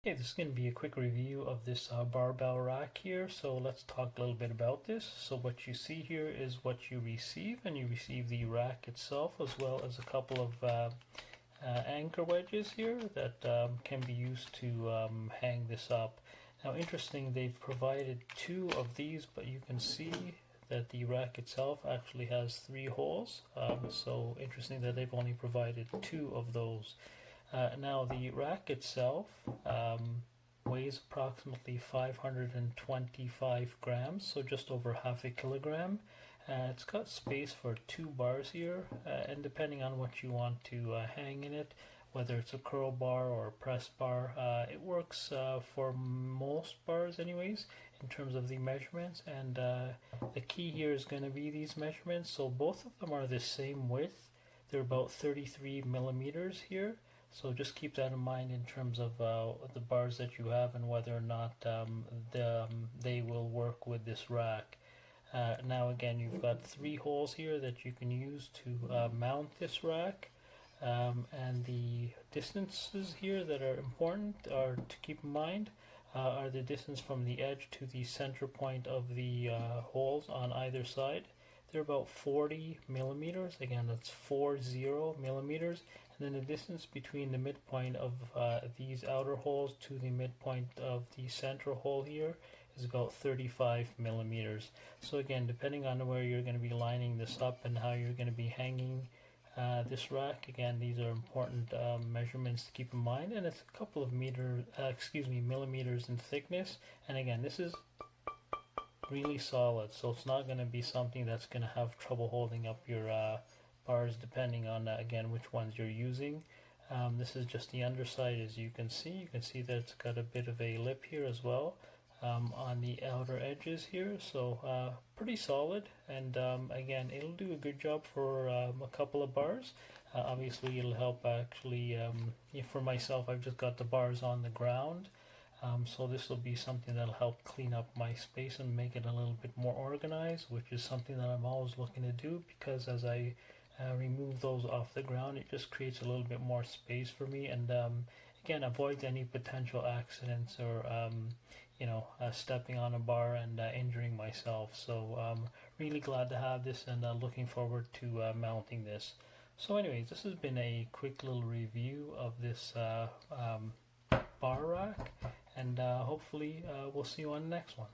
Okay, this is going to be a quick review of this barbell rack here. So let's talk a little bit about this. So what you see here is what you receive, and you receive the rack itself as well as a couple of anchor wedges here that can be used to hang this up. Now interesting, they've provided two of these, but you can see that the rack itself actually has 3 holes. So interesting that they've only provided 2 of those. Now the rack itself weighs approximately 525 grams, so just over half a kilogram. It's got space for 2 bars here, and depending on what you want to hang in it, whether it's a curl bar or a press bar, it works for most bars anyways in terms of the measurements. And the key here is going to be these measurements. So both of them are the same width. They're about 33 millimeters here. So just keep that in mind in terms of the bars that you have and whether or not they will work with this rack. Now again, you've got 3 holes here that you can use to mount this rack, and the distances here that are important are to keep in mind are the distance from the edge to the center point of the holes on either side. They're about 40 millimeters. Again, that's 40 millimeters. And then the distance between the midpoint of these outer holes to the midpoint of the center hole here is about 35 millimeters. So again, depending on where you're going to be lining this up and how you're going to be hanging this rack, again, these are important measurements to keep in mind. And it's a couple of millimeters in thickness. And again, this is really solid, so it's not going to be something that's going to have trouble holding up your bars, depending on again which ones you're using. This is just the underside. As you can see that it's got a bit of a lip here as well on the outer edges here, so pretty solid. And again, it'll do a good job for a couple of bars. Obviously it'll help actually, for myself, I've just got the bars on the ground. So this will be something that'll help clean up my space and make it a little bit more organized, which is something that I'm always looking to do, because as I remove those off the ground, it just creates a little bit more space for me, and again, avoids any potential accidents or stepping on a bar and injuring myself. So really glad to have this, and looking forward to mounting this. So anyways, this has been a quick little review of this bar rack, and hopefully we'll see you on the next one.